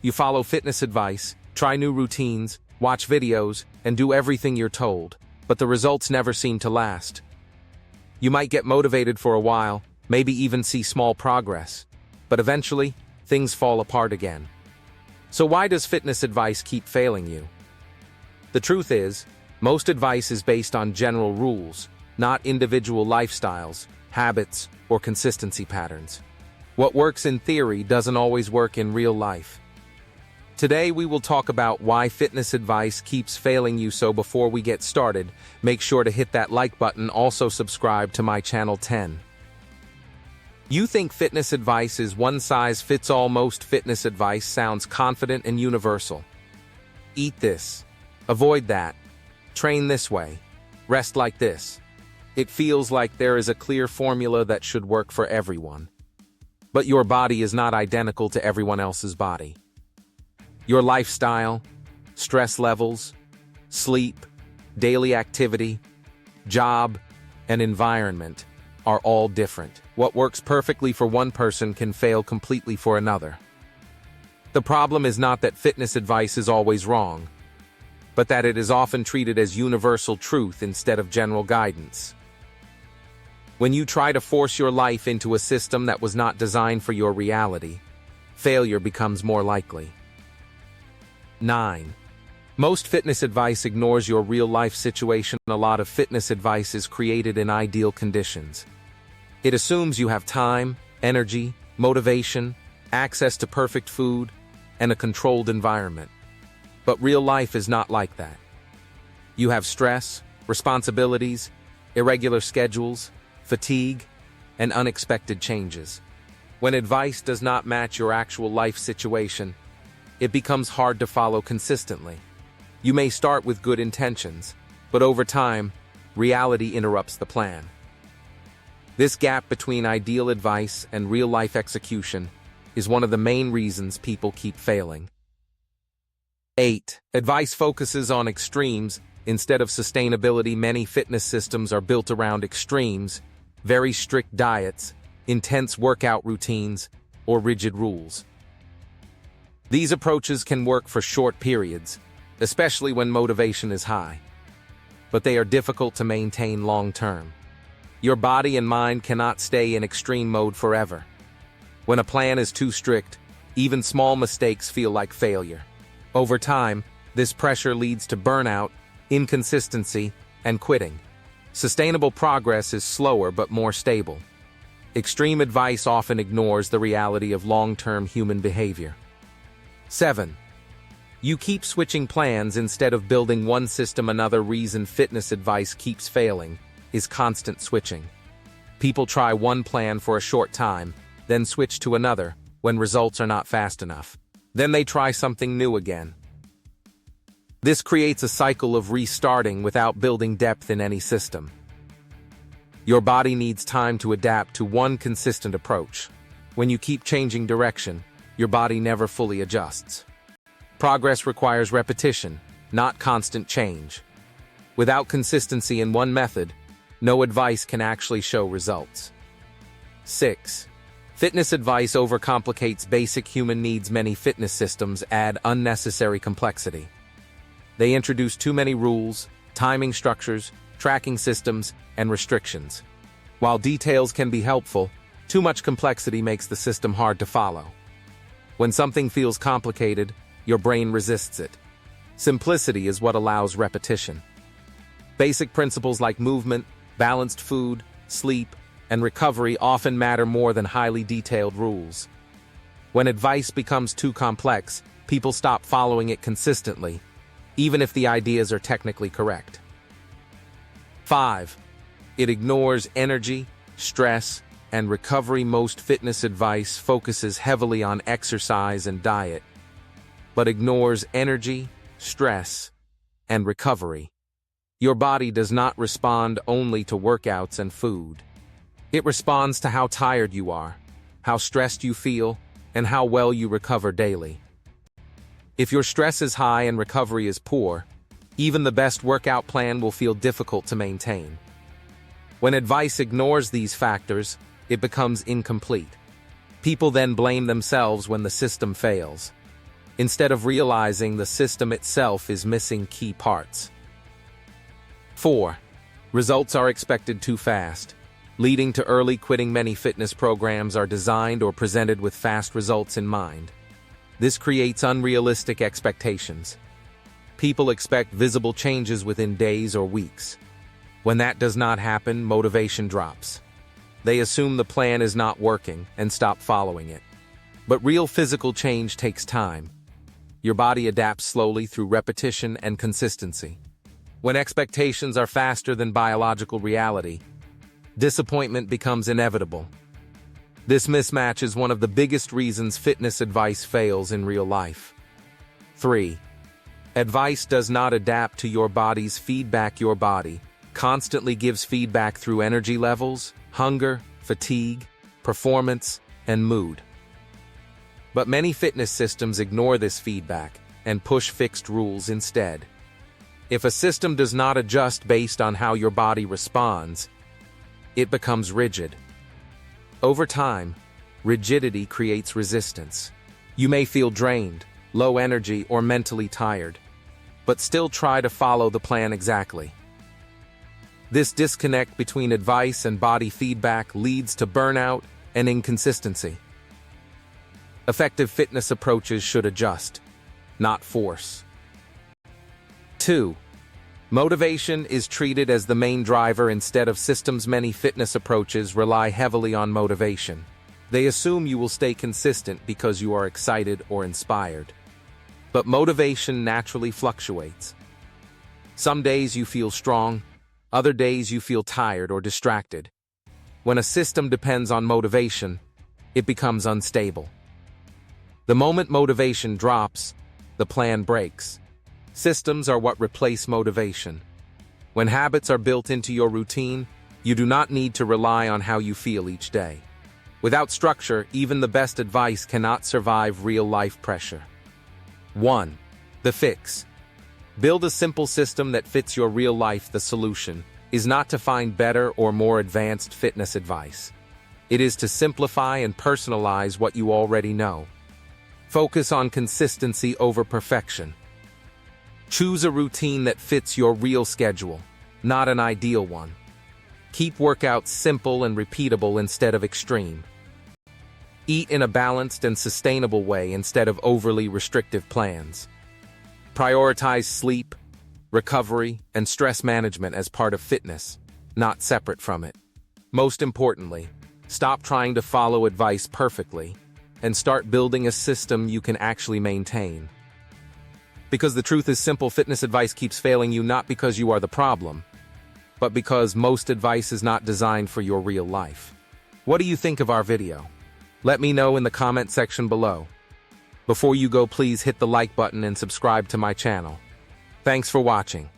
You follow fitness advice, try new routines, watch videos, and do everything you're told, but the results never seem to last. You might get motivated for a while, maybe even see small progress, but eventually, things fall apart again. So why does fitness advice keep failing you? The truth is, most advice is based on general rules, not individual lifestyles, habits, or consistency patterns. What works in theory doesn't always work in real life. Today we will talk about why fitness advice keeps failing you, so before we get started, make sure to hit that like button, also subscribe to my channel 10. You think fitness advice is one size fits all? Most fitness advice sounds confident and universal. Eat this. Avoid that. Train this way. Rest like this. It feels like there is a clear formula that should work for everyone. But your body is not identical to everyone else's body. Your lifestyle, stress levels, sleep, daily activity, job, and environment are all different. What works perfectly for one person can fail completely for another. The problem is not that fitness advice is always wrong, but that it is often treated as universal truth instead of general guidance. When you try to force your life into a system that was not designed for your reality, failure becomes more likely. 9. Most fitness advice ignores your real-life situation. A lot of fitness advice is created in ideal conditions. It assumes you have time, energy, motivation, access to perfect food, and a controlled environment. But real life is not like that. You have stress, responsibilities, irregular schedules, fatigue, and unexpected changes. When advice does not match your actual life situation, it becomes hard to follow consistently. You may start with good intentions, but over time, reality interrupts the plan. This gap between ideal advice and real-life execution is one of the main reasons people keep failing. 8. Advice focuses on extremes instead of sustainability. Many fitness systems are built around extremes, very strict diets, intense workout routines, or rigid rules. These approaches can work for short periods, especially when motivation is high, but they are difficult to maintain long-term. Your body and mind cannot stay in extreme mode forever. When a plan is too strict, even small mistakes feel like failure. Over time, this pressure leads to burnout, inconsistency, and quitting. Sustainable progress is slower but more stable. Extreme advice often ignores the reality of long-term human behavior. 7. You keep switching plans instead of building one system. Another reason fitness advice keeps failing is constant switching. People try one plan for a short time, then switch to another when results are not fast enough. Then they try something new again. This creates a cycle of restarting without building depth in any system. Your body needs time to adapt to one consistent approach. When you keep changing direction, your body never fully adjusts. Progress requires repetition, not constant change. Without consistency in one method, no advice can actually show results. 6. Fitness advice overcomplicates basic human needs. Many fitness systems add unnecessary complexity. They introduce too many rules, timing structures, tracking systems, and restrictions. While details can be helpful, too much complexity makes the system hard to follow. When something feels complicated, your brain resists it. Simplicity is what allows repetition. Basic principles like movement, balanced food, sleep, and recovery often matter more than highly detailed rules. When advice becomes too complex, people stop following it consistently, even if the ideas are technically correct. 5. It ignores energy, stress, and recovery. Most fitness advice focuses heavily on exercise and diet, but ignores energy, stress, and recovery. Your body does not respond only to workouts and food. It responds to how tired you are, how stressed you feel, and how well you recover daily. If your stress is high and recovery is poor, even the best workout plan will feel difficult to maintain. When advice ignores these factors, it becomes incomplete. People then blame themselves when the system fails. instead of realizing the system itself is missing key parts. 4. Results are expected too fast, leading to early quitting. Many fitness programs are designed or presented with fast results in mind. This creates unrealistic expectations. People expect visible changes within days or weeks. When that does not happen, motivation drops. They assume the plan is not working and stop following it. But real physical change takes time. Your body adapts slowly through repetition and consistency. When expectations are faster than biological reality, disappointment becomes inevitable. This mismatch is one of the biggest reasons fitness advice fails in real life. 3. Advice does not adapt to your body's feedback. Your body constantly gives feedback through energy levels, hunger, fatigue, performance, and mood. But many fitness systems ignore this feedback and push fixed rules instead. If a system does not adjust based on how your body responds, it becomes rigid. Over time, rigidity creates resistance. You may feel drained, low energy, or mentally tired, but still try to follow the plan exactly. This disconnect between advice and body feedback leads to burnout and inconsistency. Effective fitness approaches should adjust, not force. 2. Motivation is treated as the main driver instead of systems. Many fitness approaches rely heavily on motivation. They assume you will stay consistent because you are excited or inspired. But motivation naturally fluctuates. Some days you feel strong, other days you feel tired or distracted. When a system depends on motivation, it becomes unstable. The moment motivation drops, the plan breaks. Systems are what replace motivation. When habits are built into your routine, you do not need to rely on how you feel each day. Without structure, even the best advice cannot survive real-life pressure. 1. The fix. Build a simple system that fits your real life. The solution is not to find better or more advanced fitness advice. It is to simplify and personalize what you already know. Focus on consistency over perfection. Choose a routine that fits your real schedule, not an ideal one. Keep workouts simple and repeatable instead of extreme. Eat in a balanced and sustainable way instead of overly restrictive plans. Prioritize sleep, recovery, and stress management as part of fitness, not separate from it. Most importantly, stop trying to follow advice perfectly and start building a system you can actually maintain. Because the truth is simple, fitness advice keeps failing you not because you are the problem, but because most advice is not designed for your real life. What do you think of our video? Let me know in the comment section below. Before you go, please hit the like button and subscribe to my channel. Thanks for watching.